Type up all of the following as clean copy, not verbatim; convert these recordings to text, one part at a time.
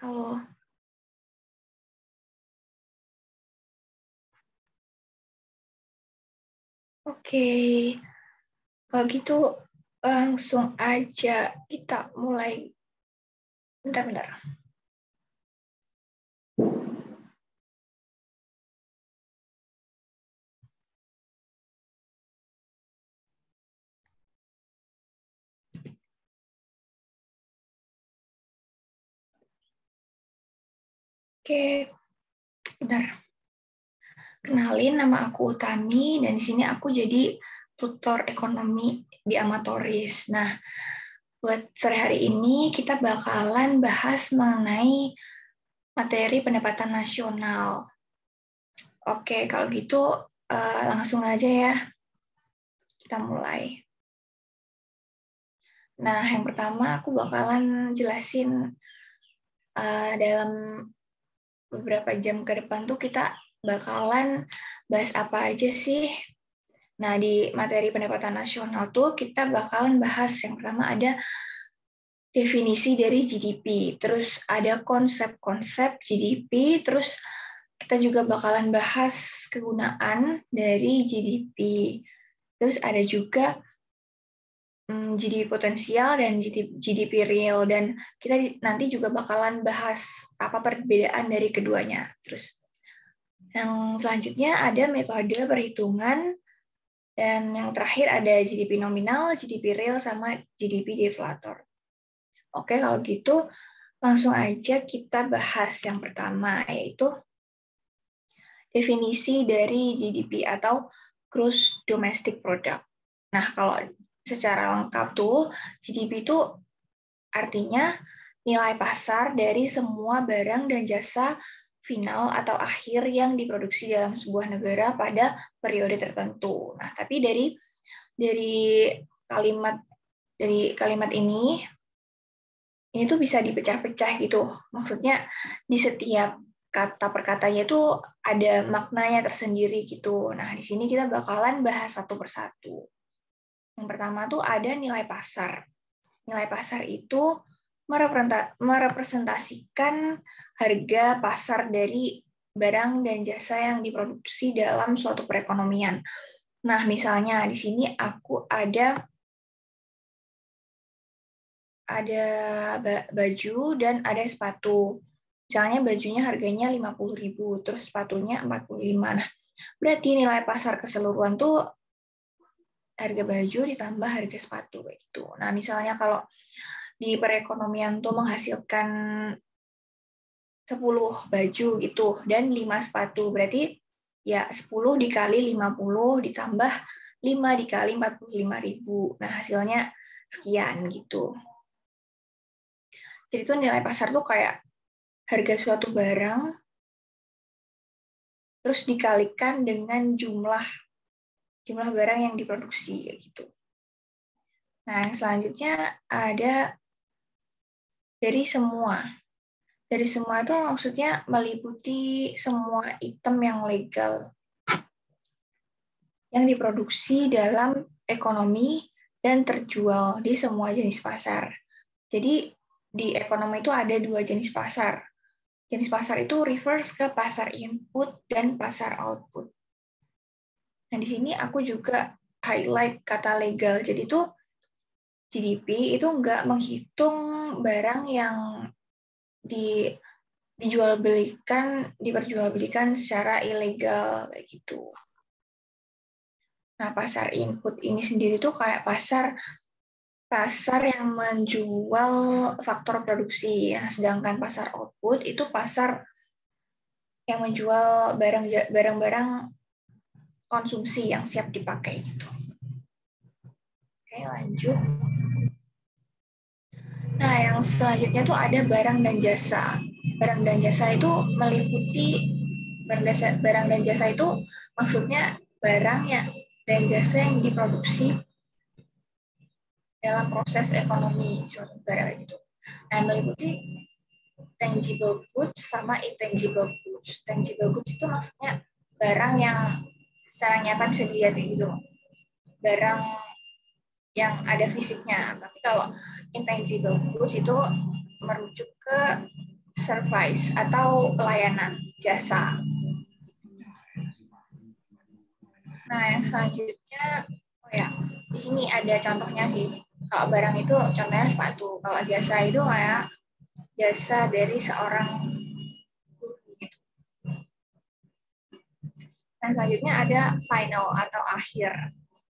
Halo. Oke, kalau gitu langsung aja kita mulai. Bentar. Oke, bentar. Kenalin, nama aku Utami, dan di sini aku jadi tutor ekonomi di Amatoris. Nah, buat sore hari ini kita bakalan bahas mengenai materi pendapatan nasional. Oke, kalau gitu langsung aja ya, kita mulai. Nah, yang pertama aku bakalan jelasin dalam beberapa jam ke depan tuh kita bakalan bahas apa aja sih. Nah, di materi pendapatan nasional tuh kita bakalan bahas yang pertama ada definisi dari GDP, terus ada konsep-konsep GDP, terus kita juga bakalan bahas kegunaan dari GDP. Terus ada juga GDP potensial dan GDP real, dan kita nanti juga bakalan bahas apa perbedaan dari keduanya. Terus yang selanjutnya ada metode perhitungan, dan yang terakhir ada GDP nominal, GDP real, sama GDP deflator. Oke, kalau gitu langsung aja kita bahas yang pertama, yaitu definisi dari GDP atau Gross Domestic Product. Nah, kalau secara lengkap tuh, GDP itu artinya nilai pasar dari semua barang dan jasa final atau akhir yang diproduksi dalam sebuah negara pada periode tertentu. Nah, tapi dari kalimat ini tuh bisa dipecah-pecah gitu. Maksudnya di setiap kata perkatanya itu ada maknanya tersendiri gitu. Nah, di sini kita bakalan bahas satu persatu. Yang pertama tuh ada nilai pasar. Nilai pasar itu merepresentasikan harga pasar dari barang dan jasa yang diproduksi dalam suatu perekonomian. Nah, misalnya di sini aku ada baju dan ada sepatu. Misalnya bajunya harganya 50.000, terus sepatunya 45. Nah, berarti nilai pasar keseluruhan tuh harga baju ditambah harga sepatu gitu. Nah, misalnya kalau di perekonomian tuh menghasilkan 10 baju gitu dan 5 sepatu, berarti ya 10 dikali 50 ditambah 5 dikali 45.000. Nah, hasilnya sekian gitu. Jadi itu nilai pasar tuh kayak harga suatu barang terus dikalikan dengan jumlah barang yang diproduksi gitu. Nah, yang selanjutnya ada dari semua. Dari semua itu maksudnya meliputi semua item yang legal yang diproduksi dalam ekonomi dan terjual di semua jenis pasar. Jadi di ekonomi itu ada 2 jenis pasar. Jenis pasar itu refers ke pasar input dan pasar output. Nah, di sini aku juga highlight kata legal. Jadi itu GDP itu nggak menghitung barang yang diperjualbelikan secara ilegal kayak gitu. Nah, pasar input ini sendiri tuh kayak pasar yang menjual faktor produksi, ya. Sedangkan pasar output itu pasar yang menjual barang-barang konsumsi yang siap dipakai gitu. Oke, lanjut. Nah, yang selanjutnya tuh ada barang dan jasa. Barang dan jasa itu meliputi barang dan jasa itu maksudnya barang dan jasa yang diproduksi dalam proses ekonomi suatu negara gitu. Nah, meliputi tangible goods sama intangible goods. Tangible goods itu maksudnya barang yang secara nyata bisa dilihat gitu. Barang yang ada fisiknya. Tapi kalau intangible goods itu merujuk ke service atau pelayanan jasa. Nah, yang selanjutnya, oh ya, di sini ada contohnya sih. Kalau barang itu contohnya sepatu, kalau jasa itu kayak jasa dari seorang guru gitu. Nah, selanjutnya ada final atau akhir.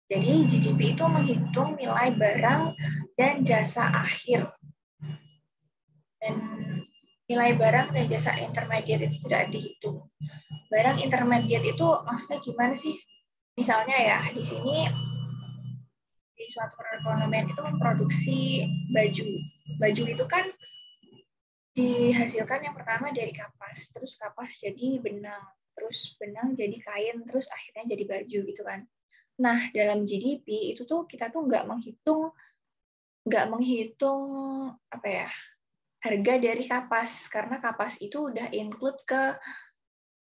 Jadi GDP itu menghitung nilai barang dan jasa akhir. Dan nilai barang dan jasa intermediate itu tidak dihitung. Barang intermediate itu maksudnya gimana sih? Misalnya ya, di sini di suatu perekonomian itu memproduksi baju. Baju itu kan dihasilkan yang pertama dari kapas, terus kapas jadi benang, terus benang jadi kain, terus akhirnya jadi baju gitu kan. Nah, dalam GDP itu tuh kita tuh nggak menghitung apa ya, harga dari kapas, karena kapas itu udah include ke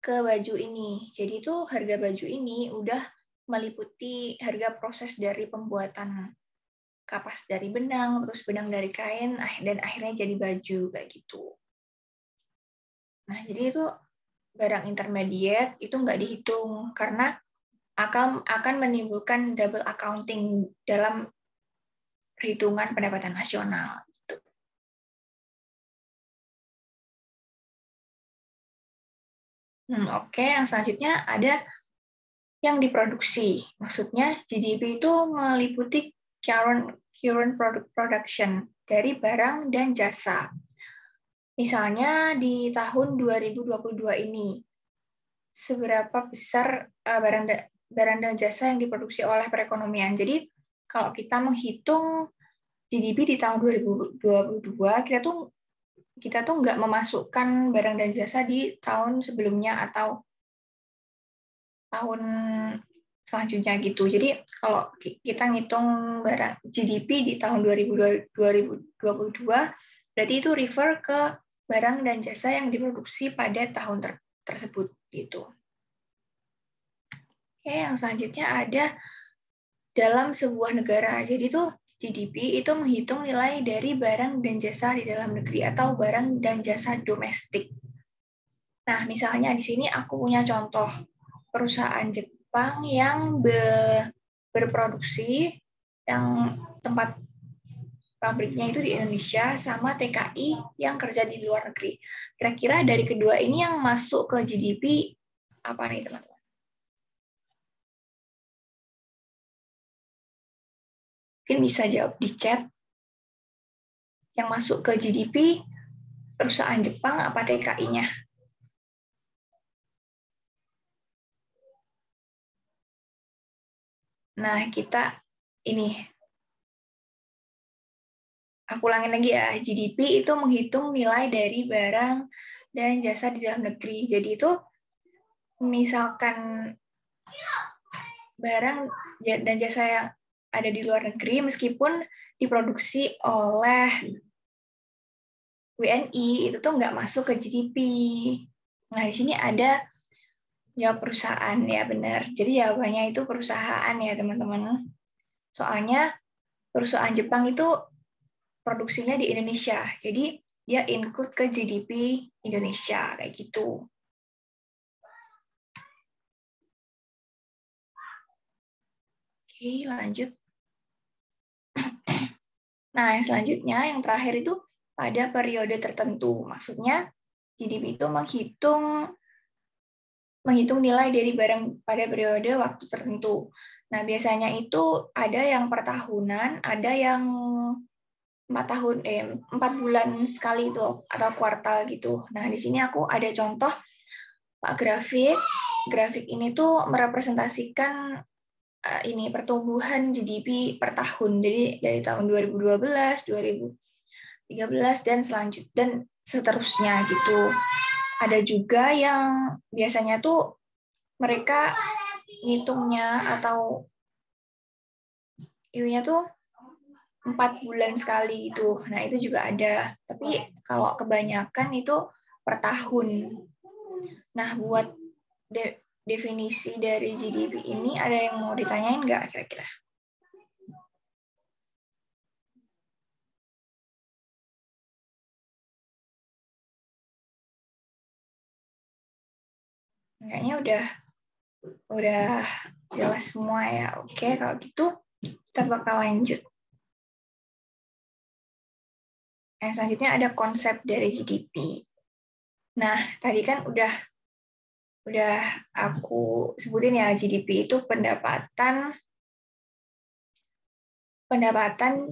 baju ini. Jadi itu harga baju ini udah meliputi harga proses dari pembuatan kapas dari benang, terus benang dari kain, dan akhirnya jadi baju kayak gitu. Nah, jadi itu barang intermediate itu nggak dihitung karena akan menimbulkan double accounting dalam perhitungan pendapatan nasional. Oke, yang selanjutnya ada yang diproduksi. Maksudnya GDP itu meliputi current production dari barang dan jasa. Misalnya di tahun 2022 ini, seberapa besar barang dan jasa yang diproduksi oleh perekonomian. Jadi kalau kita menghitung GDP di tahun 2022, kita tuh nggak memasukkan barang dan jasa di tahun sebelumnya atau tahun selanjutnya gitu. Jadi kalau kita ngitung barang GDP di tahun 2022, berarti itu refer ke barang dan jasa yang diproduksi pada tahun tersebut gitu. Oke, yang selanjutnya ada dalam sebuah negara. Jadi itu GDP itu menghitung nilai dari barang dan jasa di dalam negeri atau barang dan jasa domestik. Nah, misalnya di sini aku punya contoh perusahaan Jepang yang berproduksi yang tempat pabriknya itu di Indonesia sama TKI yang kerja di luar negeri. Kira-kira dari kedua ini yang masuk ke GDP apa nih, teman-teman? Mungkin bisa jawab di chat. Yang masuk ke GDP perusahaan Jepang apa TKI-nya? Nah, kita ini aku ulangin lagi ya, GDP itu menghitung nilai dari barang dan jasa di dalam negeri. Jadi itu misalkan barang dan jasa yang ada di luar negeri meskipun diproduksi oleh WNI itu tuh nggak masuk ke GDP. Nah, di sini ada jawab perusahaan ya, benar. Jadi jawabannya itu perusahaan ya, teman-teman. Soalnya perusahaan Jepang itu produksinya di Indonesia. Jadi dia include ke GDP Indonesia kayak gitu. Oke, lanjut. Nah, yang selanjutnya, yang terakhir itu pada periode tertentu. Maksudnya GDP itu menghitung nilai dari barang pada periode waktu tertentu. Nah, biasanya itu ada yang per tahunan, ada yang 4 bulan sekali itu atau kuartal gitu. Nah, di sini aku ada contoh Pak grafik. Grafik ini tuh merepresentasikan ini pertumbuhan GDP per tahun. Jadi dari tahun 2012, 2013 dan selanjutnya dan seterusnya gitu. Ada juga yang biasanya tuh mereka ngitungnya atau iunya tuh 4 bulan sekali gitu. Nah, itu juga ada. Tapi kalau kebanyakan itu per tahun. Nah, buat definisi dari GDP ini ada yang mau ditanyain nggak kira-kira? Kayaknya udah jelas semua ya. Oke, kalau gitu kita bakal lanjut. Yang selanjutnya ada konsep dari GDP. Nah, tadi kan udah aku sebutin ya, GDP itu pendapatan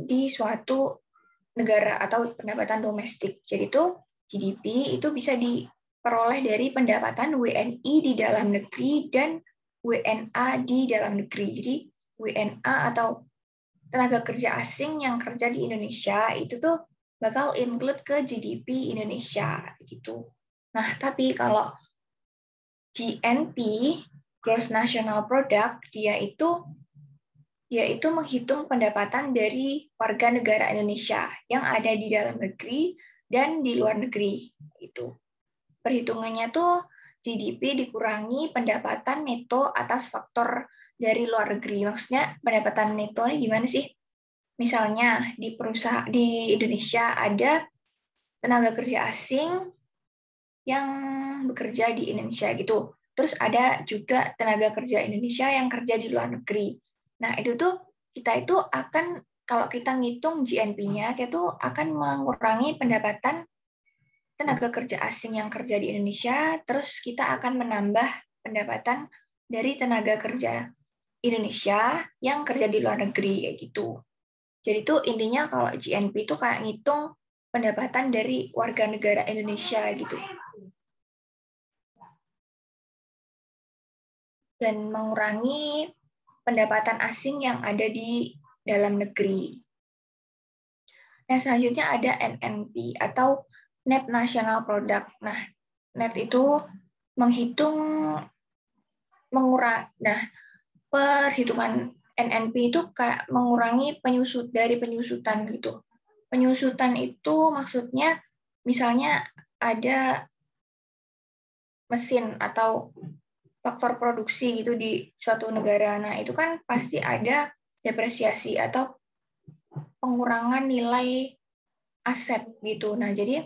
di suatu negara atau pendapatan domestik. Jadi itu GDP itu bisa diperoleh dari pendapatan WNI di dalam negeri dan WNA di dalam negeri. Jadi WNA atau tenaga kerja asing yang kerja di Indonesia itu tuh bakal include ke GDP Indonesia gitu. Nah, tapi kalau GNP, Gross National Product, dia itu menghitung pendapatan dari warga negara Indonesia yang ada di dalam negeri dan di luar negeri. Itu perhitungannya tuh GDP dikurangi pendapatan neto atas faktor dari luar negeri. Maksudnya pendapatan neto ini gimana sih? Misalnya di Indonesia ada tenaga kerja asing yang bekerja di Indonesia gitu. Terus ada juga tenaga kerja Indonesia yang kerja di luar negeri. Nah, itu tuh kita itu akan kalau kita ngitung GNP-nya, kita tuh akan mengurangi pendapatan tenaga kerja asing yang kerja di Indonesia, terus kita akan menambah pendapatan dari tenaga kerja Indonesia yang kerja di luar negeri kayak gitu. Jadi itu intinya kalau GNP itu kayak ngitung pendapatan dari warga negara Indonesia gitu. Dan mengurangi pendapatan asing yang ada di dalam negeri. Nah, selanjutnya ada NNP atau Net National Product. Nah, net itu menghitung perhitungan NNP itu kayak mengurangi penyusutan gitu. Penyusutan itu maksudnya misalnya ada mesin atau faktor produksi gitu di suatu negara. Nah, itu kan pasti ada depresiasi atau pengurangan nilai aset gitu. Nah, jadi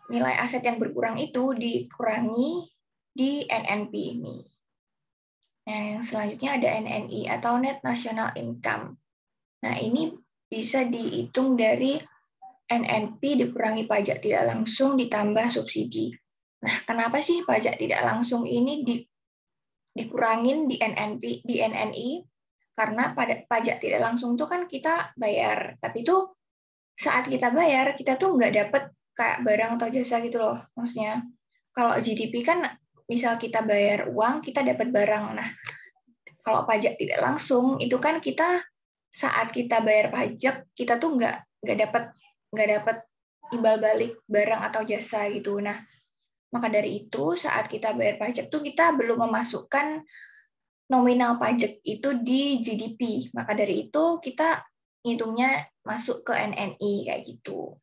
nilai aset yang berkurang itu dikurangi di NNP ini. Nah, yang selanjutnya ada NNI atau Net National Income. Nah, ini bisa dihitung dari NNP dikurangi pajak tidak langsung ditambah subsidi. Nah, kenapa sih pajak tidak langsung ini dikurangin di NNI? Karena pada pajak tidak langsung itu kan kita bayar, tapi itu saat kita bayar kita tuh nggak dapet kayak barang atau jasa gitu loh. Maksudnya kalau GDP kan misal kita bayar uang kita dapat barang. Nah, kalau pajak tidak langsung itu kan kita saat kita bayar pajak kita tuh nggak dapat imbal balik barang atau jasa gitu. Nah, maka dari itu saat kita bayar pajak tuh kita belum memasukkan nominal pajak itu di GDP. Maka dari itu kita ngitungnya masuk ke NNI kayak gitu.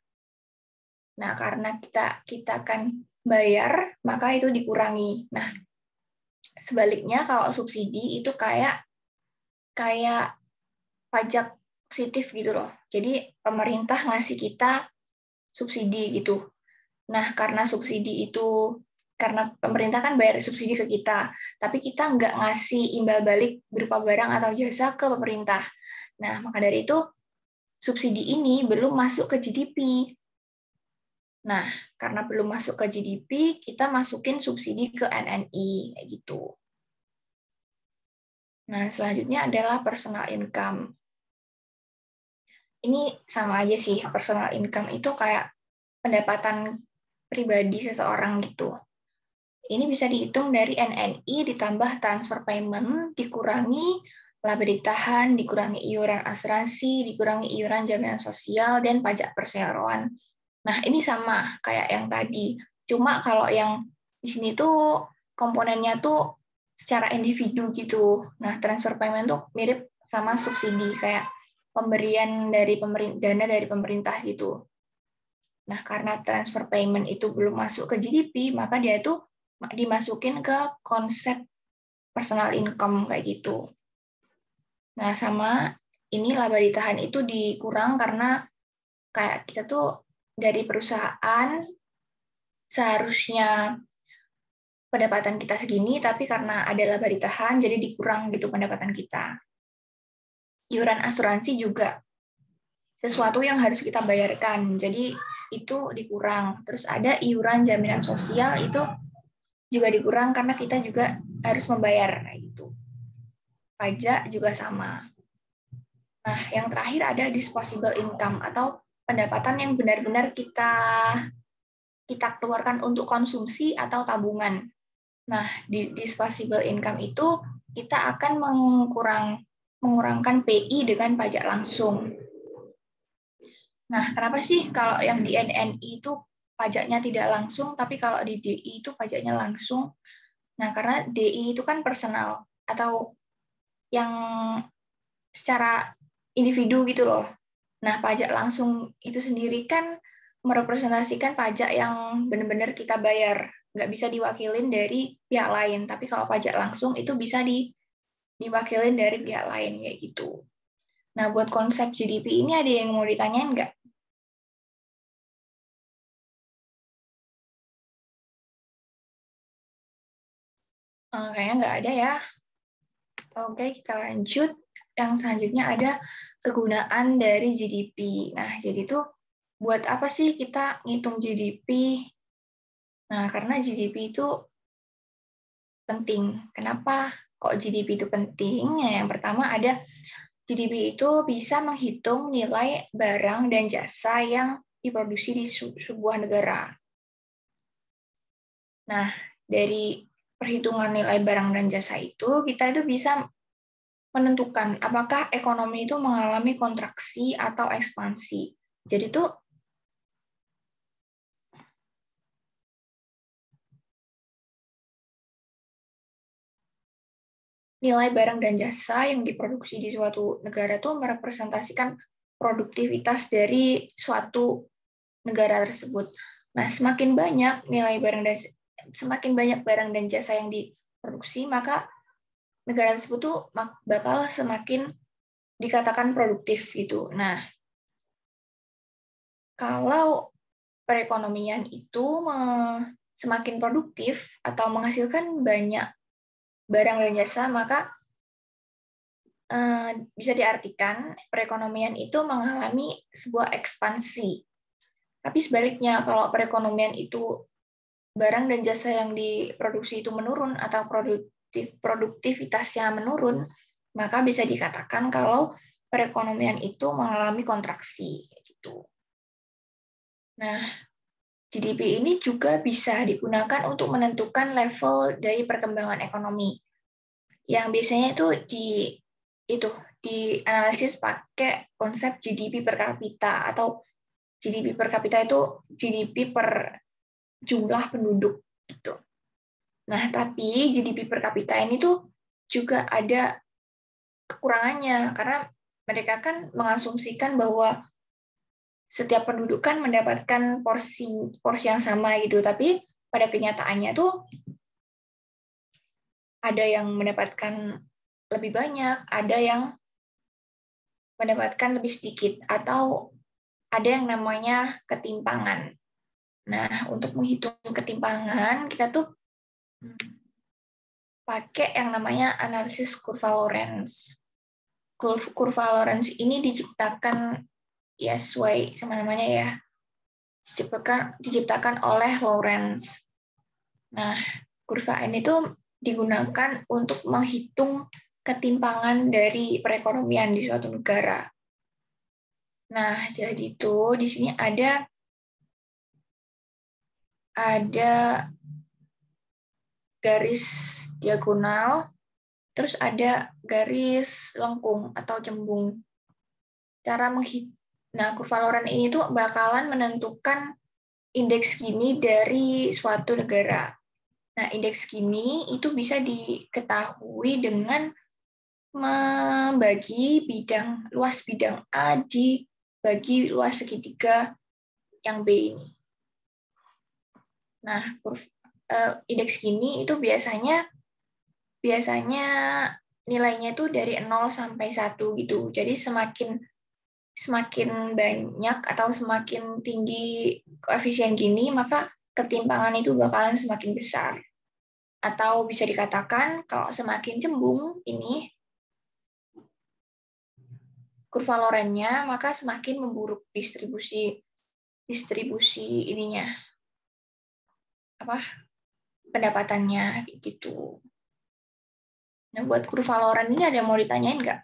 Nah, karena kita kan bayar, maka itu dikurangi. Nah, sebaliknya kalau subsidi itu kayak pajak positif gitu loh. Jadi pemerintah ngasih kita subsidi gitu. Nah, karena pemerintah kan bayar subsidi ke kita, tapi kita nggak ngasih imbal balik berupa barang atau jasa ke pemerintah. Nah, maka dari itu subsidi ini belum masuk ke GDP. Nah, karena belum masuk ke GDP, kita masukin subsidi ke NNI kayak gitu. Nah, selanjutnya adalah personal income. Ini sama aja sih, personal income itu kayak pendapatan pribadi seseorang gitu. Ini bisa dihitung dari NNI ditambah transfer payment, dikurangi laba ditahan, dikurangi iuran asuransi, dikurangi iuran jaminan sosial, dan pajak perseroan. Nah, ini sama kayak yang tadi. Cuma kalau yang di sini tuh komponennya tuh secara individu gitu. Nah, transfer payment tuh mirip sama subsidi, kayak pemberian dari dana dari pemerintah gitu. Nah, karena transfer payment itu belum masuk ke GDP, maka dia itu dimasukin ke konsep personal income kayak gitu. Nah, sama ini laba ditahan itu dikurang karena kayak kita tuh dari perusahaan seharusnya pendapatan kita segini, tapi karena ada laba ditahan, jadi dikurang gitu pendapatan kita. Iuran asuransi juga sesuatu yang harus kita bayarkan, jadi itu dikurang. Terus ada iuran jaminan sosial, itu juga dikurang karena kita juga harus membayar gitu. Pajak juga sama. Nah, yang terakhir ada disposable income atau pendapatan yang benar-benar kita keluarkan untuk konsumsi atau tabungan. Nah, di disposable income itu kita akan mengurangkan PI dengan pajak langsung. Nah, kenapa sih kalau yang di NNI itu pajaknya tidak langsung, tapi kalau di DI itu pajaknya langsung? Nah, karena DI itu kan personal atau yang secara individu gitu loh. Nah, pajak langsung itu sendiri kan merepresentasikan pajak yang benar-benar kita bayar. Nggak bisa diwakilin dari pihak lain. Tapi kalau pajak langsung itu bisa diwakilin dari pihak lain, kayak gitu. Nah, buat konsep GDP ini ada yang mau ditanyain nggak? Kayaknya nggak ada ya. Oke, kita lanjut. Yang selanjutnya ada kegunaan dari GDP. Nah, jadi tuh buat apa sih kita ngitung GDP? Nah, karena GDP itu penting. Kenapa kok GDP itu penting? Ya, yang pertama ada GDP itu bisa menghitung nilai barang dan jasa yang diproduksi di sebuah negara. Nah, dari perhitungan nilai barang dan jasa itu, kita itu bisa menentukan apakah ekonomi itu mengalami kontraksi atau ekspansi. Jadi itu nilai barang dan jasa yang diproduksi di suatu negara itu merepresentasikan produktivitas dari suatu negara tersebut. Nah, semakin banyak barang dan jasa yang diproduksi, maka negara tersebut tuh bakal semakin dikatakan produktif gitu. Nah, kalau perekonomian itu semakin produktif atau menghasilkan banyak barang dan jasa, maka bisa diartikan perekonomian itu mengalami sebuah ekspansi. Tapi sebaliknya, kalau perekonomian itu barang dan jasa yang diproduksi itu menurun atau produktivitasnya menurun, maka bisa dikatakan kalau perekonomian itu mengalami kontraksi. Gitu. Nah, GDP ini juga bisa digunakan untuk menentukan level dari perkembangan ekonomi. Yang biasanya itu dianalisis pakai konsep GDP per kapita, atau GDP per kapita itu GDP per jumlah penduduk gitu. Nah, tapi GDP per kapita ini tuh juga ada kekurangannya karena mereka kan mengasumsikan bahwa setiap penduduk kan mendapatkan porsi yang sama gitu, tapi pada kenyataannya tuh ada yang mendapatkan lebih banyak, ada yang mendapatkan lebih sedikit, atau ada yang namanya ketimpangan. Nah, untuk menghitung ketimpangan, kita tuh pakai yang namanya analisis kurva Lorenz. Kurva Lorenz ini diciptakan ya sesuai sama namanya ya, diciptakan oleh Lorenz. Nah, kurva ini tuh digunakan untuk menghitung ketimpangan dari perekonomian di suatu negara. Nah, jadi itu di sini ada garis diagonal, terus ada garis lengkung atau cembung. Nah, kurva Lorenz ini tuh bakalan menentukan indeks Gini dari suatu negara. Nah, indeks Gini itu bisa diketahui dengan membagi luas bidang A dibagi luas segitiga yang B ini. Nah, indeks Gini itu biasanya nilainya itu dari 0 sampai 1 gitu. Jadi semakin banyak atau semakin tinggi koefisien Gini, maka ketimpangan itu bakalan semakin besar. Atau bisa dikatakan kalau semakin cembung ini kurva lorennya, maka semakin memburuk distribusi ininya pendapatannya gitu. Nah, buat kurva loren ini ada yang mau ditanyain nggak?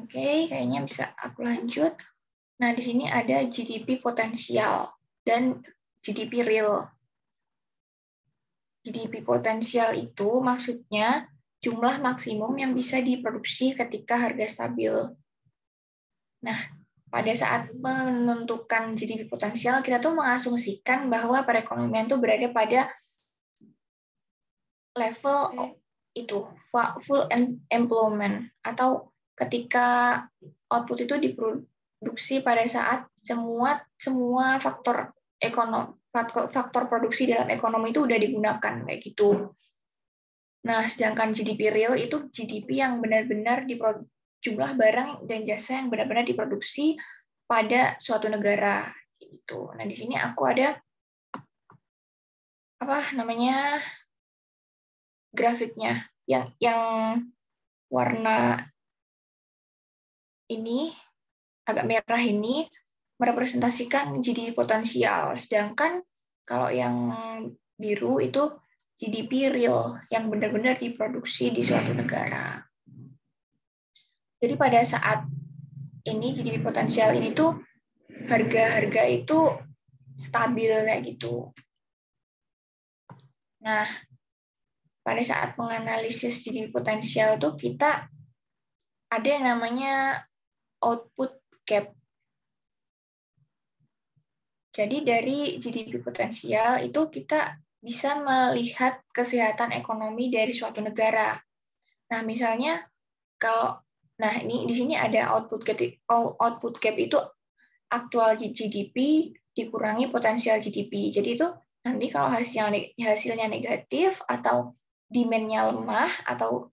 Oke, kayaknya bisa aku lanjut. Nah, di sini ada GDP potensial dan GDP real. GDP potensial itu maksudnya jumlah maksimum yang bisa diproduksi ketika harga stabil. Nah, pada saat menentukan GDP potensial, kita tuh mengasumsikan bahwa perekonomian tuh berada pada level itu full employment, atau ketika output itu diproduksi pada saat semua faktor produksi dalam ekonomi itu udah digunakan kayak gitu. Nah, sedangkan GDP real itu GDP yang benar-benar jumlah barang dan jasa yang benar-benar diproduksi pada suatu negara gitu. Nah, di sini aku ada grafiknya yang warna ini agak merah ini merepresentasikan GDP potensial, sedangkan kalau yang biru itu GDP real yang benar-benar diproduksi di suatu negara. Jadi pada saat ini GDP potensial ini tuh harga-harga itu stabil kayak gitu. Nah, pada saat menganalisis GDP potensial tuh kita ada yang namanya output gap. Jadi dari GDP potensial itu kita bisa melihat kesehatan ekonomi dari suatu negara. Nah, misalnya ini di sini ada output gap itu aktual GDP dikurangi potensial GDP. Jadi itu nanti kalau hasilnya negatif atau demand-nya lemah atau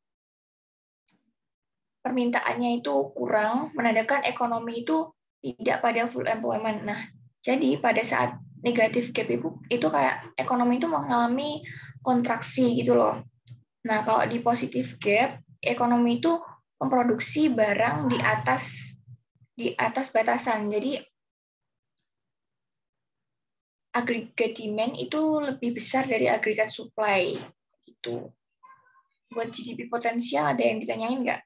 permintaannya itu kurang, menandakan ekonomi itu tidak pada full employment. Nah, jadi pada saat negatif gap itu kayak ekonomi itu mengalami kontraksi gitu loh. Nah, kalau di positif gap, ekonomi itu memproduksi barang di atas batasan. Jadi agregat demand itu lebih besar dari agregat supply gitu. Buat GDP potensial ada yang ditanyain nggak?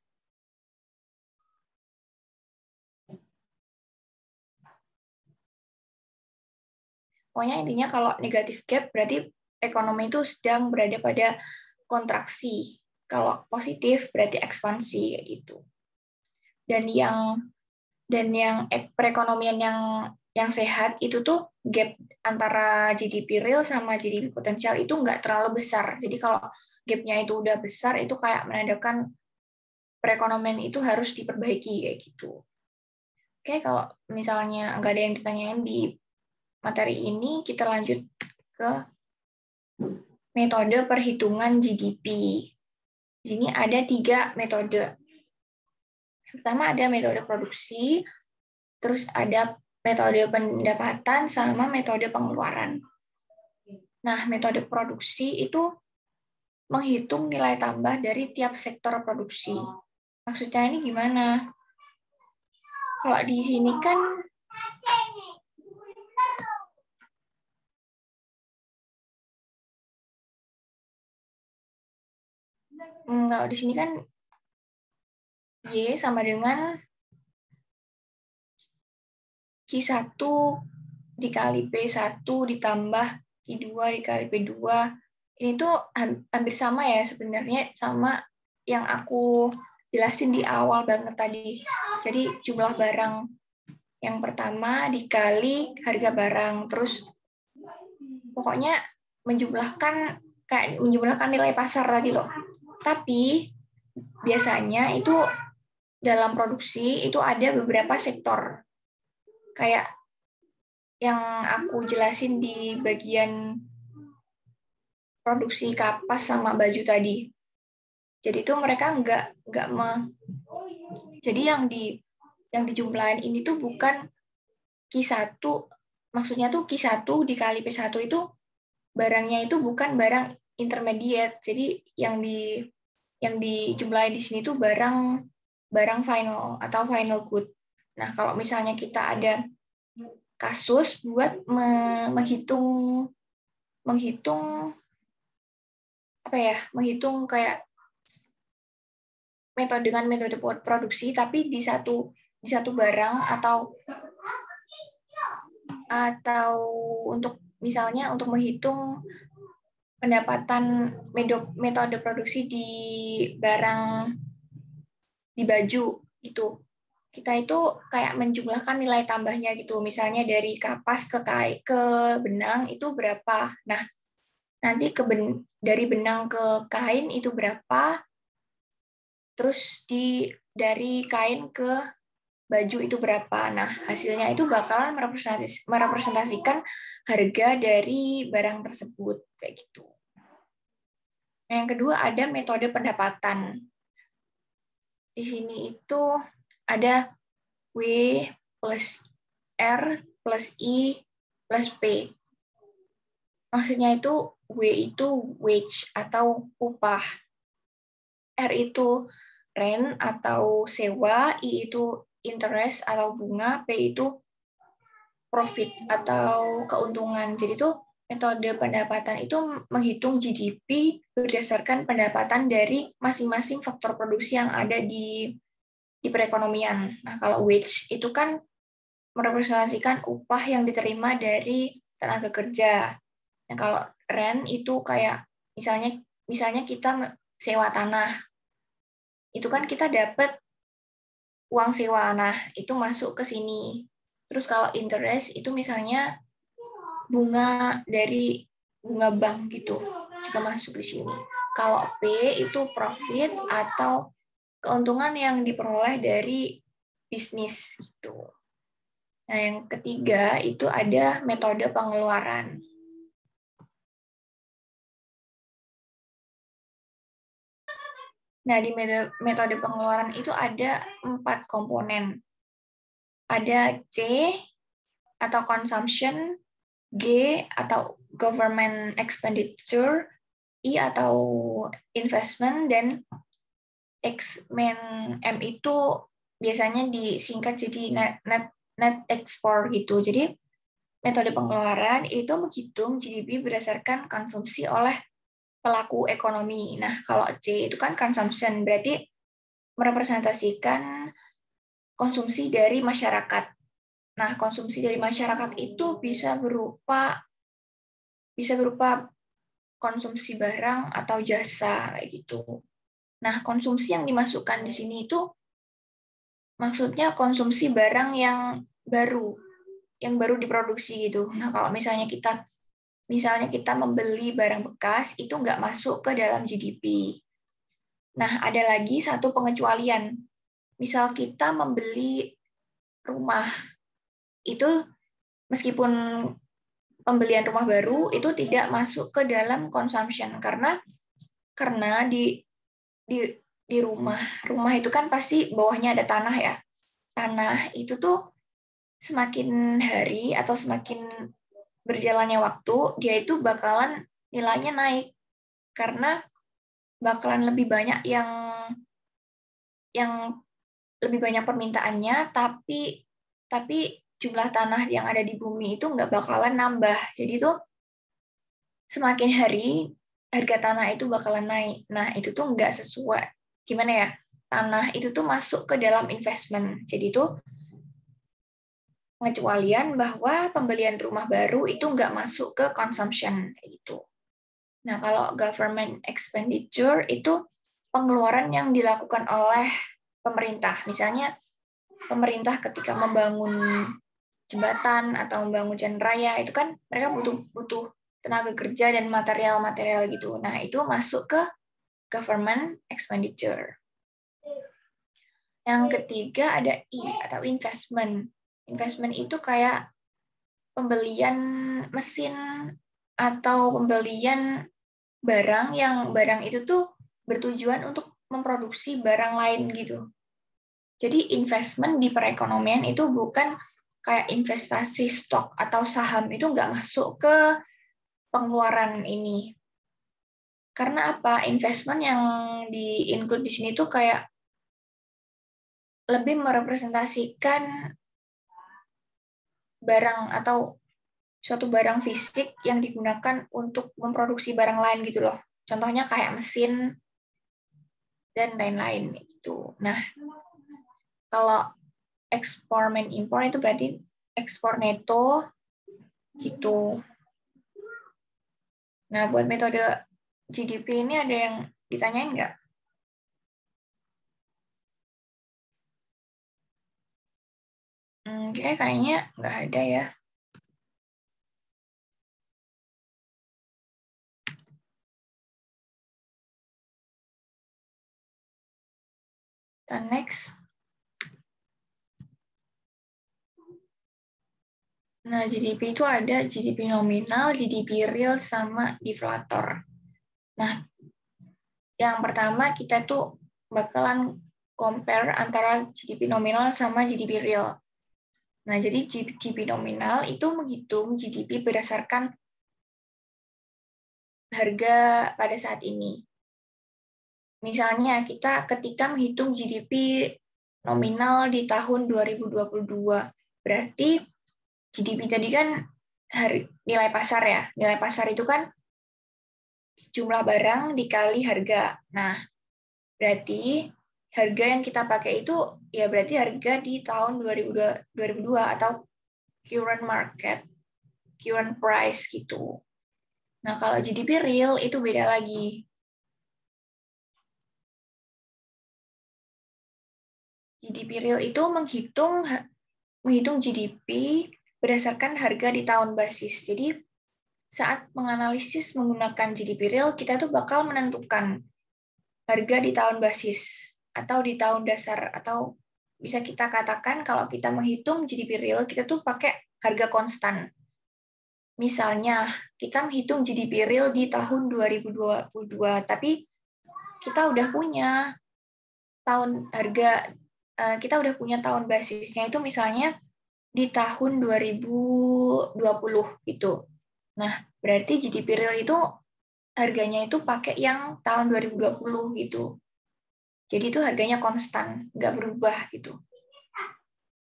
Pokoknya intinya kalau negatif gap berarti ekonomi itu sedang berada pada kontraksi. Kalau positif berarti ekspansi kayak gitu. Dan yang perekonomian yang sehat itu tuh gap antara GDP real sama GDP potensial itu nggak terlalu besar. Jadi kalau gapnya itu udah besar itu kayak menandakan perekonomian itu harus diperbaiki kayak gitu. Oke, kalau misalnya nggak ada yang ditanyain di materi ini, kita lanjut ke metode perhitungan GDP. Di sini ada 3 metode. Pertama ada metode produksi, terus ada metode pendapatan, sama metode pengeluaran. Nah, metode produksi itu menghitung nilai tambah dari tiap sektor produksi. Maksudnya ini gimana? Kalau di sini kan kalau di sini kan Y sama dengan Q1 dikali P1 ditambah Q2 dikali P2. Ini tuh hampir sama ya sebenarnya sama yang aku jelasin di awal banget tadi. Jadi jumlah barang yang pertama dikali harga barang, terus pokoknya menjumlahkan nilai pasar tadi loh. Tapi biasanya itu dalam produksi itu ada beberapa sektor. Kayak yang aku jelasin di bagian produksi kapas sama baju tadi. Jadi itu mereka jadi yang dijumlahin ini tuh bukan Q1 maksudnya tuh Q1 dikali P1 itu barangnya itu bukan barang intermediate. Jadi yang dijumlahi di sini tuh barang final atau final good. Nah, kalau misalnya kita ada kasus buat menghitung kayak dengan metode produksi, tapi di satu barang atau untuk misalnya untuk menghitung pendapatan metode produksi di baju itu, kita itu kayak menjumlahkan nilai tambahnya gitu. Misalnya dari kapas ke benang itu berapa. Nah, nanti dari benang ke kain itu berapa. Terus dari kain ke baju itu berapa. Nah, hasilnya itu bakalan merepresentasikan harga dari barang tersebut kayak gitu. Nah, yang kedua ada metode pendapatan. Di sini itu ada W plus R plus I plus P. Maksudnya itu W itu wage atau upah. R itu rent atau sewa, I itu interest atau bunga, P itu profit atau keuntungan. Jadi itu metode pendapatan itu menghitung GDP berdasarkan pendapatan dari masing-masing faktor produksi yang ada di perekonomian. Nah, kalau wage itu kan merepresentasikan upah yang diterima dari tenaga kerja. Nah, kalau rent itu kayak misalnya kita sewa tanah. Itu kan kita dapat uang sewa. Nah, itu masuk ke sini. Terus kalau interest itu misalnya bunga dari bunga bank gitu, juga masuk di sini. Kalau P itu profit atau keuntungan yang diperoleh dari bisnis itu. Nah, yang ketiga itu ada metode pengeluaran. Nah, di metode pengeluaran itu ada 4 komponen. Ada C atau consumption, G atau government expenditure, I atau investment, dan M itu biasanya disingkat jadi net export gitu. Jadi metode pengeluaran itu menghitung GDP berdasarkan konsumsi oleh pelaku ekonomi. Nah, kalau C itu kan consumption, berarti merepresentasikan konsumsi dari masyarakat. Nah, konsumsi dari masyarakat itu bisa berupa konsumsi barang atau jasa kayak gitu. Nah, konsumsi yang dimasukkan di sini itu maksudnya konsumsi barang yang baru diproduksi gitu. Nah, kalau misalnya kita membeli barang bekas itu nggak masuk ke dalam GDP. Nah, ada lagi satu pengecualian. Misal kita membeli rumah, itu meskipun pembelian rumah baru itu tidak masuk ke dalam consumption karena di rumah itu kan pasti bawahnya ada tanah ya. Tanah itu tuh semakin hari atau semakin berjalannya waktu, dia itu bakalan nilainya naik karena bakalan lebih banyak yang lebih banyak permintaannya, tapi jumlah tanah yang ada di bumi itu nggak bakalan nambah. Jadi tuh semakin hari harga tanah itu bakalan naik. Nah, itu tuh nggak sesuai. Gimana ya? Tanah itu tuh masuk ke dalam investment. Jadi tuh pengecualian bahwa pembelian rumah baru itu nggak masuk ke consumption gitu. Nah, kalau government expenditure itu pengeluaran yang dilakukan oleh pemerintah. Misalnya pemerintah ketika membangun jembatan atau membangun jalan raya itu kan mereka butuh tenaga kerja dan material-material gitu. Nah, itu masuk ke government expenditure. Yang ketiga ada I atau investment. Investment itu kayak pembelian mesin atau pembelian barang itu tuh bertujuan untuk memproduksi barang lain gitu. Jadi investment di perekonomian itu bukan kayak investasi stok atau saham itu nggak masuk ke pengeluaran ini. Karena apa? Investment yang di-include di sini tuh kayak lebih merepresentasikan barang atau suatu barang fisik yang digunakan untuk memproduksi barang lain gitu loh. Contohnya kayak mesin dan lain-lain itu. Nah, kalau ekspor main impor itu berarti ekspor neto gitu. Nah, buat metode GDP ini ada yang ditanyain nggak? Kayaknya nggak ada ya. Dan next. Nah, GDP itu ada GDP nominal, GDP real, sama deflator. Nah, yang pertama kita tuh bakalan compare antara GDP nominal sama GDP real. Nah, jadi GDP nominal itu menghitung GDP berdasarkan harga pada saat ini. Misalnya, kita ketika menghitung GDP nominal di tahun 2022, berarti GDP tadi kan nilai pasar ya. Nilai pasar itu kan jumlah barang dikali harga. Nah, berarti harga yang kita pakai itu ya berarti harga di tahun 2002 atau current market, current price gitu. Nah, kalau GDP real itu beda lagi. GDP real itu menghitung GDP berdasarkan harga di tahun basis. Jadi, saat menganalisis menggunakan GDP real, kita tuh bakal menentukan harga di tahun basis atau di tahun dasar, atau bisa kita katakan kalau kita menghitung GDP real, kita tuh pakai harga konstan. Misalnya, kita menghitung GDP real di tahun 2022, tapi kita udah punya tahun basisnya itu misalnya di tahun 2020 gitu. Nah, berarti GDP real itu harganya itu pakai yang tahun 2020 gitu. Jadi itu harganya konstan, nggak berubah gitu.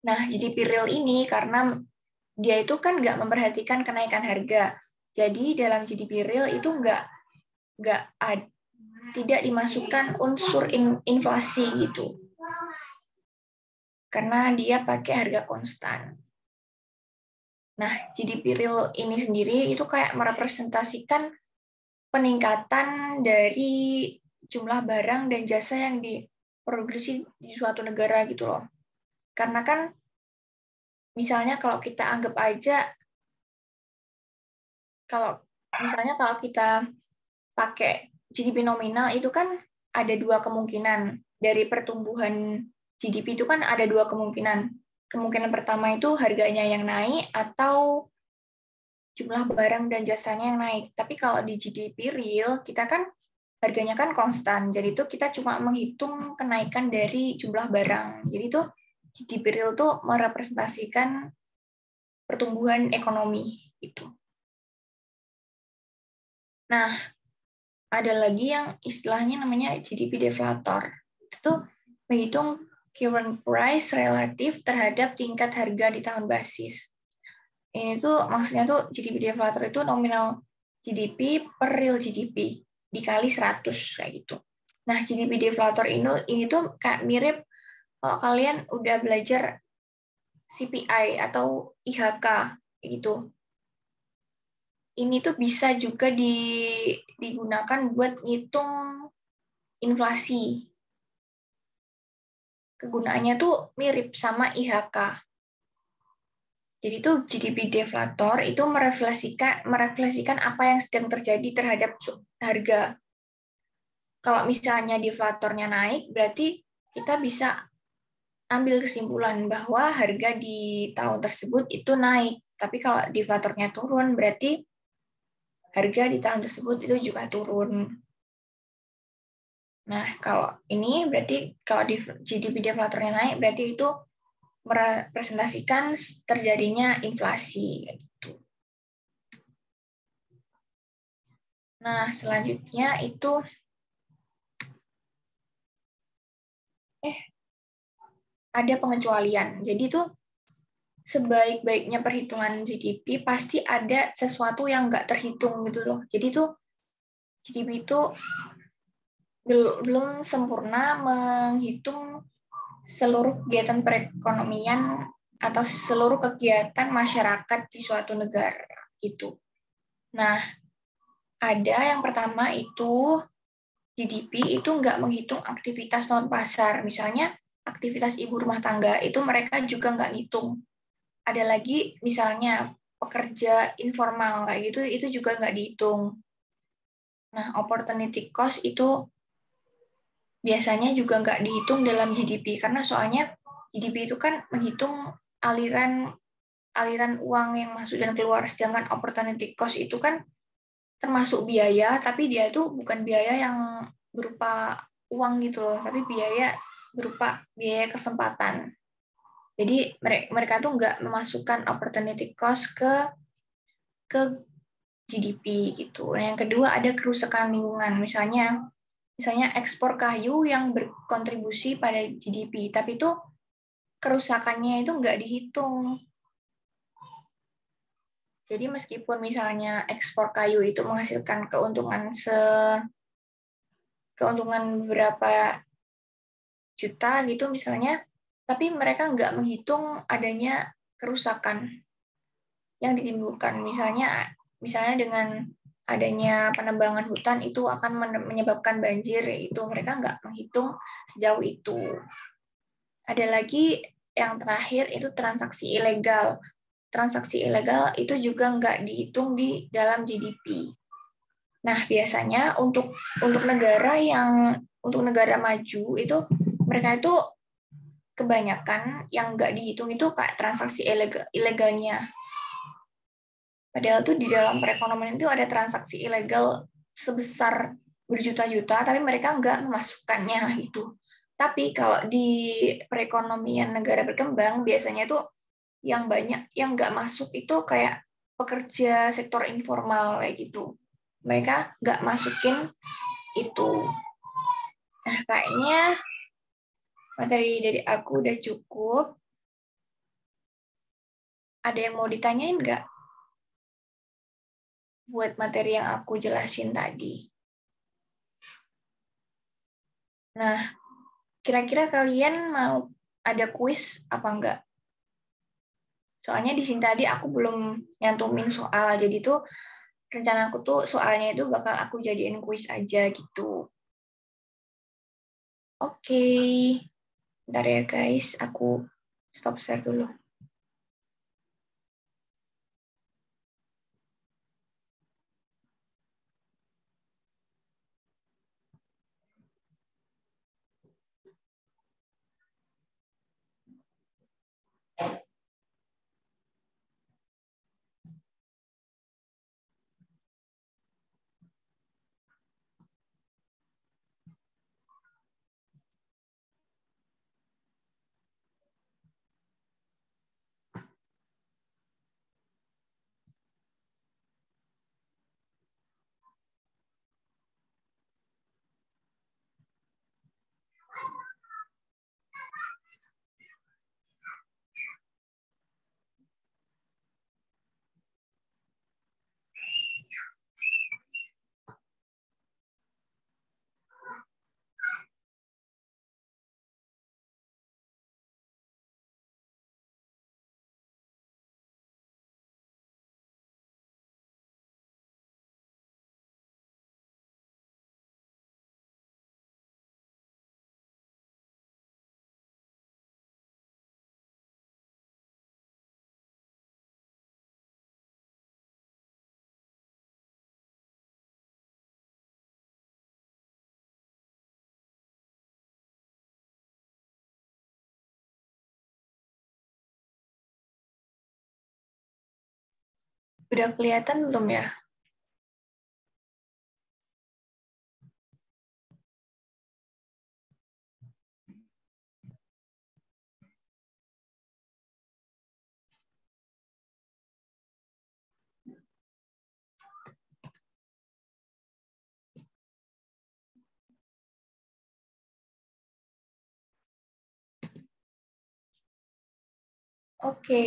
Nah, GDP real ini karena dia itu kan nggak memperhatikan kenaikan harga. Jadi dalam GDP real itu tidak dimasukkan unsur inflasi gitu. Karena dia pakai harga konstan. Nah, GDP real ini sendiri itu kayak merepresentasikan peningkatan dari jumlah barang dan jasa yang diproduksi di suatu negara gitu loh. Karena kan misalnya kalau kita anggap aja, kalau kita pakai GDP nominal itu kan ada dua kemungkinan. Dari pertumbuhan GDP itu kan ada dua kemungkinan. Kemungkinan pertama itu harganya yang naik atau jumlah barang dan jasanya yang naik. Tapi kalau di GDP real, kita kan harganya kan konstan. Jadi itu kita cuma menghitung kenaikan dari jumlah barang. Jadi itu GDP real itu merepresentasikan pertumbuhan ekonomi itu. Nah, ada lagi yang istilahnya namanya GDP deflator. Itu menghitung current price relatif terhadap tingkat harga di tahun basis. Ini tuh maksudnya tuh GDP deflator itu nominal GDP per real GDP dikali 100 kayak gitu. Nah, GDP deflator ini tuh kayak mirip kalau kalian udah belajar CPI atau IHK gitu. Ini tuh bisa juga digunakan buat ngitung inflasi. Kegunaannya tuh mirip sama IHK. Jadi tuh GDP deflator itu merefleksikan apa yang sedang terjadi terhadap harga. Kalau misalnya deflatornya naik, berarti kita bisa ambil kesimpulan bahwa harga di tahun tersebut itu naik. Tapi kalau deflatornya turun, berarti harga di tahun tersebut itu juga turun. Nah, kalau ini berarti kalau GDP deflatornya naik, berarti itu merepresentasikan terjadinya inflasi. Gitu. Nah, selanjutnya itu ada pengecualian. Jadi itu sebaik-baiknya perhitungan GDP pasti ada sesuatu yang nggak terhitung gitu loh. Jadi tuh GDP itu belum sempurna menghitung seluruh kegiatan perekonomian atau seluruh kegiatan masyarakat di suatu negara gitu. Nah, ada yang pertama itu GDP itu nggak menghitung aktivitas non pasar, misalnya aktivitas ibu rumah tangga itu mereka juga nggak ngitung. Ada lagi misalnya pekerja informal kayak gitu itu juga nggak dihitung. Nah, opportunity cost itu biasanya juga nggak dihitung dalam GDP karena soalnya GDP itu kan menghitung aliran aliran uang yang masuk dan keluar, sedangkan opportunity cost itu kan termasuk biaya tapi dia itu bukan biaya yang berupa uang gitu loh, tapi biaya berupa biaya kesempatan. Jadi mereka tuh nggak memasukkan opportunity cost ke GDP gitu. Nah, yang kedua ada kerusakan lingkungan, misalnya ekspor kayu yang berkontribusi pada GDP, tapi itu kerusakannya itu nggak dihitung. Jadi meskipun misalnya ekspor kayu itu menghasilkan keuntungan beberapa juta gitu misalnya, tapi mereka nggak menghitung adanya kerusakan yang ditimbulkan. Misalnya dengan adanya penebangan hutan itu akan menyebabkan banjir, itu mereka nggak menghitung sejauh itu. Ada lagi yang terakhir itu transaksi ilegal. Transaksi ilegal itu juga nggak dihitung di dalam GDP. Nah, biasanya untuk negara maju itu mereka itu kebanyakan yang nggak dihitung itu kayak transaksi ilegalnya. Padahal tuh di dalam perekonomian itu ada transaksi ilegal sebesar berjuta-juta, tapi mereka nggak memasukkannya itu. Tapi kalau di perekonomian negara berkembang, biasanya tuh yang banyak yang nggak masuk itu kayak pekerja sektor informal kayak gitu. Mereka nggak masukin itu. Nah, kayaknya materi dari aku udah cukup. Ada yang mau ditanyain nggak buat materi yang aku jelasin tadi? Nah, kira-kira kalian mau ada kuis apa enggak? Soalnya di sini tadi aku belum nyantumin soal, jadi tuh rencana aku tuh soalnya itu bakal aku jadiin kuis aja gitu. Oke, bentar ya guys, aku stop share dulu. Udah kelihatan belum ya? Oke.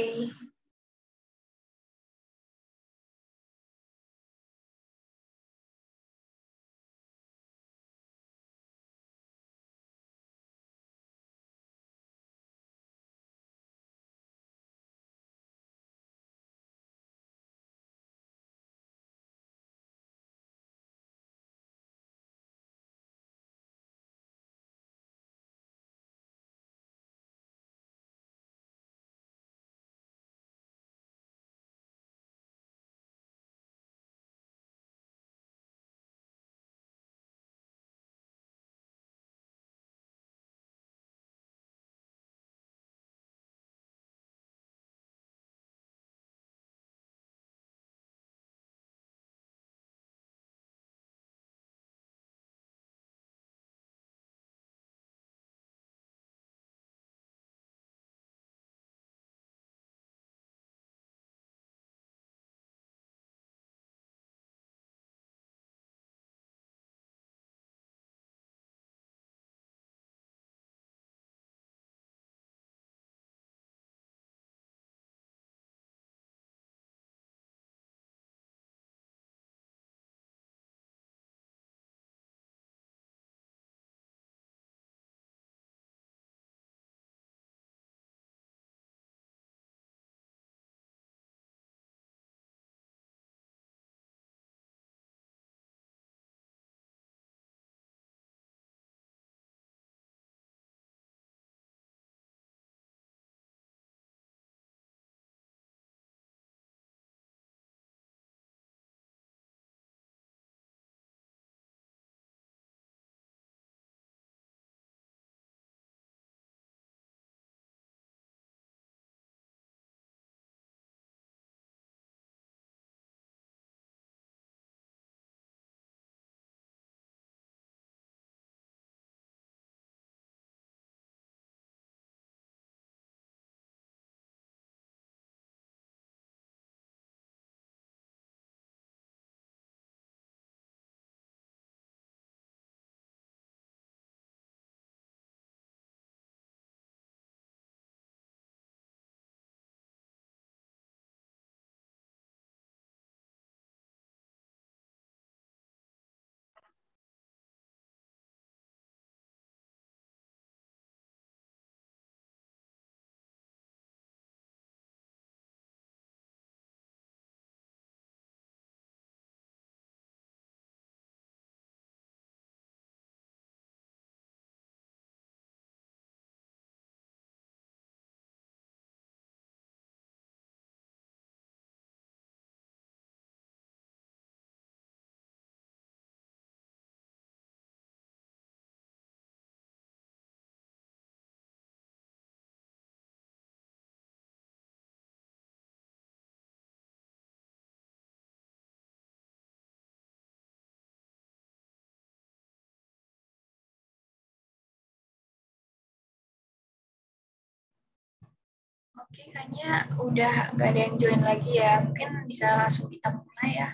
Oke, kayaknya udah nggak ada yang join lagi ya. Mungkin bisa langsung kita mulai ya.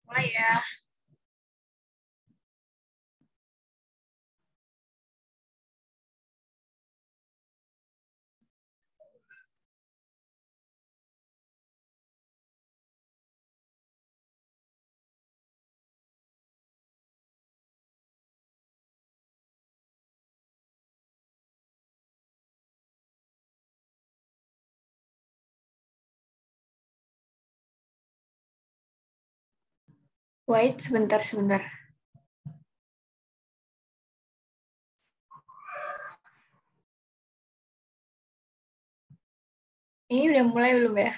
Mulai ya. Wait, sebentar. Ini udah mulai belum ya?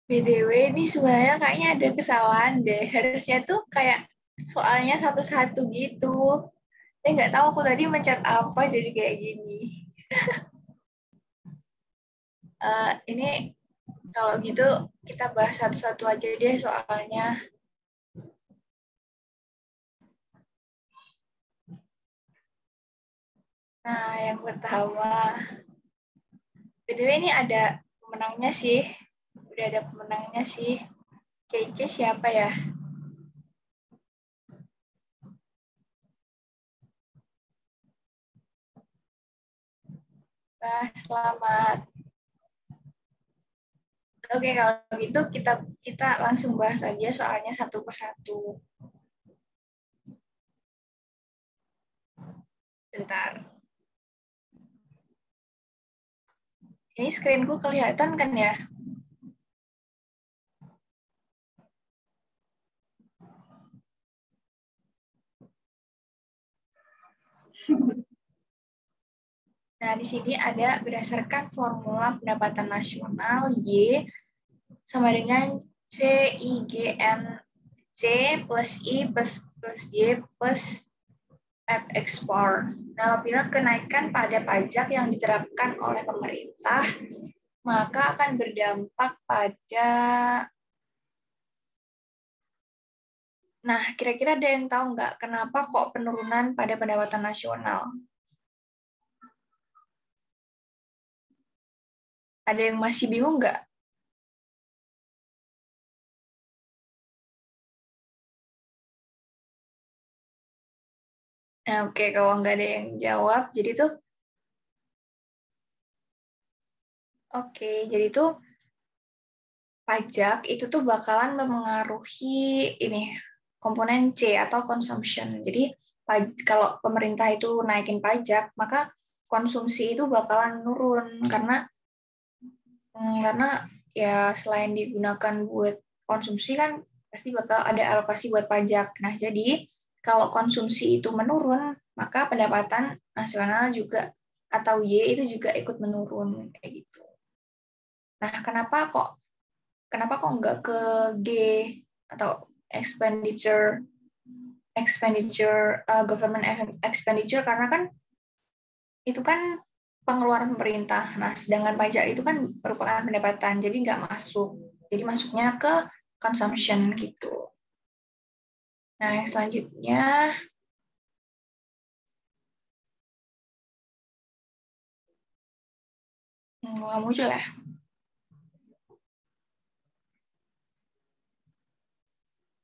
BTW ini sebenarnya kayaknya ada kesalahan deh. Harusnya tuh kayak soalnya satu-satu gitu. Tapi nggak tahu aku tadi mencet apa jadi kayak gini. Ini kalau gitu kita bahas satu-satu aja deh soalnya. Nah, yang pertama, BTW ini ada pemenangnya sih. Udah ada pemenangnya sih. CC siapa ya? Selamat. Oke, kalau gitu kita kita langsung bahas aja soalnya satu persatu. Bentar. Ini screenku kelihatan kan ya? Nah, di sini ada berdasarkan formula pendapatan nasional Y sama dengan CIGN C plus I plus Y plus F ekspor. Nah, apabila kenaikan pada pajak yang diterapkan oleh pemerintah, maka akan berdampak pada. Nah, kira-kira ada yang tahu nggak kenapa kok penurunan pada pendapatan nasional? Ada yang masih bingung nggak? Nah, oke, kalau nggak ada yang jawab, jadi tuh, oke, jadi tuh pajak itu tuh bakalan memengaruhi ini komponen C atau consumption. Jadi kalau pemerintah itu naikin pajak, maka konsumsi itu bakalan turun karena ya selain digunakan buat konsumsi kan pasti bakal ada alokasi buat pajak. Nah, jadi kalau konsumsi itu menurun, maka pendapatan nasional juga atau Y itu juga ikut menurun kayak gitu. Nah, kenapa kok nggak ke G atau expenditure expenditure government expenditure, karena kan itu kan pengeluaran pemerintah. Nah, sedangkan pajak itu kan merupakan pendapatan, jadi nggak masuk. Jadi masuknya ke consumption gitu. Nah, yang selanjutnya, nggak muncul ya.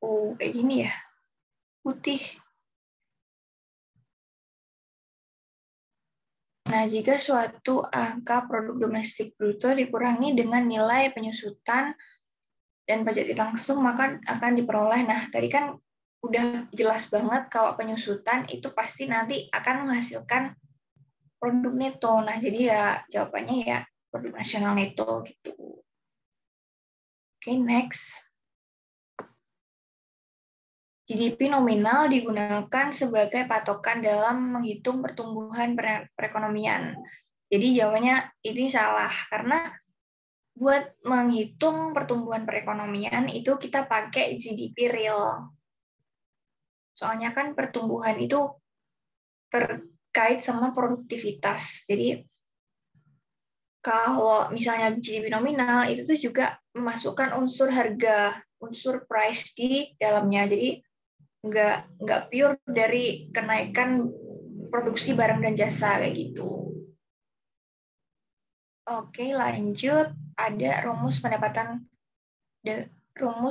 Oh, kayak gini ya, putih. Nah, jika suatu angka produk domestik bruto dikurangi dengan nilai penyusutan dan pajak langsung, maka akan diperoleh. Nah, tadi kan udah jelas banget kalau penyusutan itu pasti nanti akan menghasilkan produk neto. Nah, jadi ya jawabannya ya produk nasional neto gitu. Oke, next. GDP nominal digunakan sebagai patokan dalam menghitung pertumbuhan perekonomian. Jadi jawabannya ini salah, karena buat menghitung pertumbuhan perekonomian itu kita pakai GDP real. Soalnya kan pertumbuhan itu terkait sama produktivitas. Jadi kalau misalnya GDP nominal itu tuh juga memasukkan unsur harga, unsur price di dalamnya. Jadi nggak pure dari kenaikan produksi barang dan jasa kayak gitu. Oke, lanjut. Ada rumus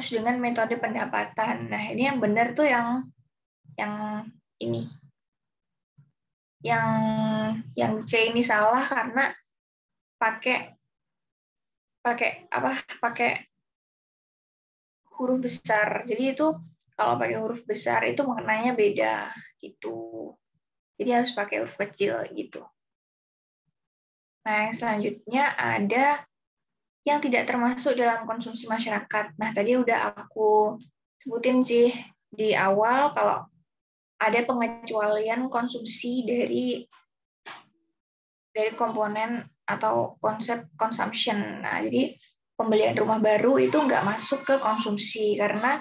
dengan metode pendapatan. Nah, ini yang benar tuh yang ini. Yang yang C ini salah karena pakai pakai apa? Pakai huruf besar. Jadi itu kalau pakai huruf besar itu maknanya beda gitu. Jadi harus pakai huruf kecil gitu. Nah, yang selanjutnya ada yang tidak termasuk dalam konsumsi masyarakat. Nah, tadi udah aku sebutin sih di awal kalau ada pengecualian konsumsi dari komponen atau konsep consumption. Nah, jadi pembelian rumah baru itu nggak masuk ke konsumsi karena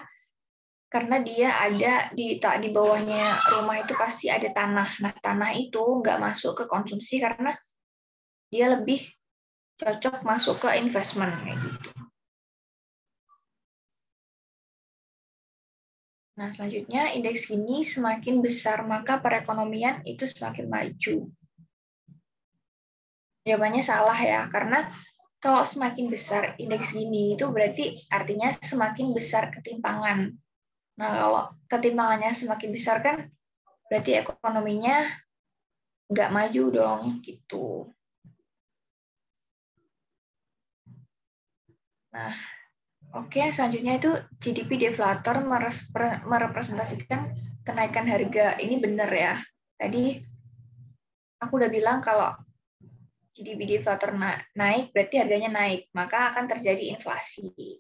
dia ada di bawahnya rumah itu pasti ada tanah. Nah, tanah itu nggak masuk ke konsumsi karena dia lebih cocok masuk ke investment kayak gitu. Nah, selanjutnya indeks Gini semakin besar maka perekonomian itu semakin maju. Jawabannya salah ya, karena kalau semakin besar indeks Gini itu berarti artinya semakin besar ketimpangan. Nah, kalau ketimpangannya semakin besar kan berarti ekonominya nggak maju dong, gitu. Nah, oke, selanjutnya itu GDP deflator merepresentasikan kenaikan harga. Ini benar ya. Tadi aku udah bilang kalau GDP deflator naik, berarti harganya naik, maka akan terjadi inflasi.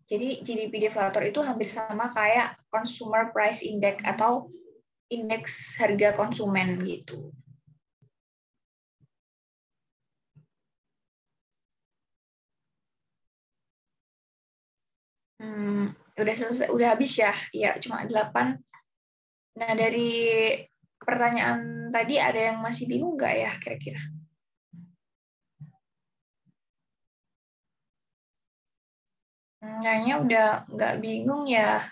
Jadi GDP deflator itu hampir sama kayak Consumer Price Index atau indeks harga konsumen gitu. Udah selesai, udah habis ya? Ya, cuma 8. Nah, dari pertanyaan tadi ada yang masih bingung nggak ya kira-kira? Kayaknya udah nggak bingung ya.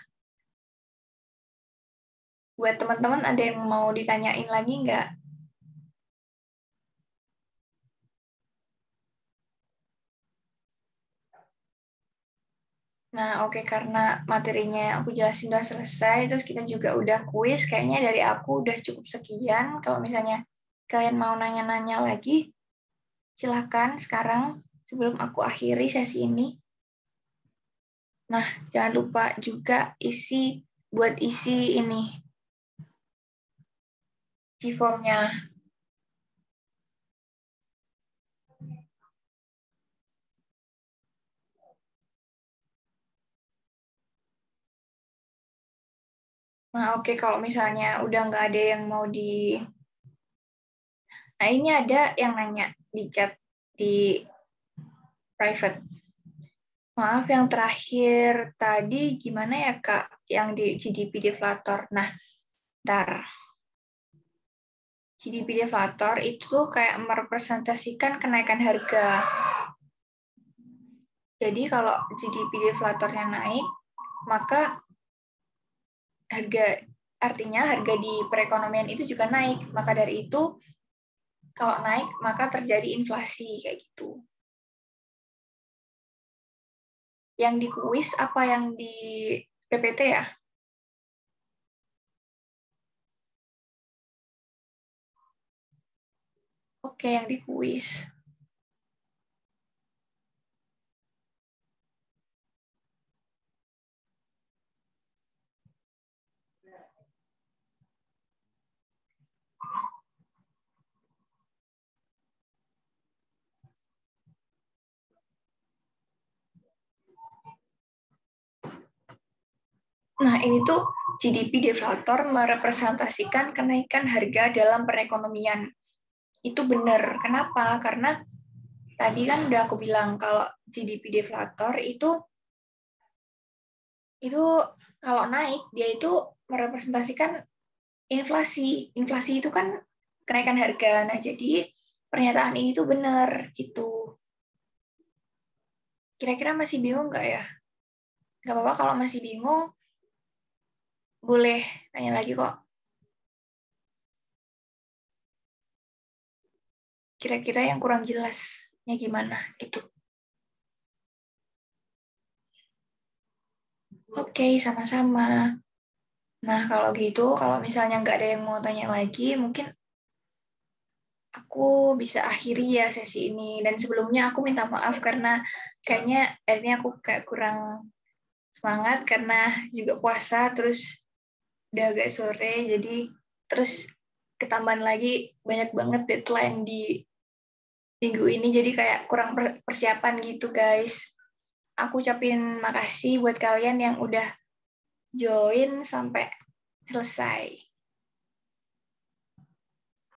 Buat teman-teman ada yang mau ditanyain lagi nggak? Nah, oke, karena materinya aku jelasin udah selesai, terus kita juga udah kuis, kayaknya dari aku udah cukup sekian. Kalau misalnya kalian mau nanya-nanya lagi, silakan sekarang sebelum aku akhiri sesi ini. Nah, jangan lupa juga buat isi ini, isi formnya. Nah, oke, kalau misalnya udah nggak ada yang mau Nah, ini ada yang nanya di chat, di private. Maaf, yang terakhir tadi gimana ya, Kak? Yang di GDP deflator. Nah, ntar. GDP deflator itu kayak merepresentasikan kenaikan harga. Jadi kalau GDP deflatornya naik, maka artinya harga di perekonomian itu juga naik. Maka dari itu, kalau naik, maka terjadi inflasi kayak gitu. Yang di kuis apa yang di PPT ya? Oke, yang di kuis. Nah, ini tuh GDP deflator merepresentasikan kenaikan harga dalam perekonomian. Itu benar. Kenapa? Karena tadi kan udah aku bilang kalau GDP deflator itu kalau naik dia itu merepresentasikan inflasi. Inflasi itu kan kenaikan harga. Nah, jadi pernyataan ini tuh benar gitu. Kira-kira masih bingung nggak ya? Nggak apa-apa kalau masih bingung, boleh tanya lagi kok. Kira-kira yang kurang jelasnya gimana itu? Oke, sama-sama. Nah, kalau gitu, kalau misalnya nggak ada yang mau tanya lagi, mungkin aku bisa akhiri ya sesi ini. Dan sebelumnya aku minta maaf karena kayaknya ini aku kayak kurang semangat karena juga puasa, terus udah agak sore, jadi terus ketambahan lagi banyak banget deadline di minggu ini, jadi kayak kurang persiapan gitu, guys. Aku ucapin makasih buat kalian yang udah join sampai selesai.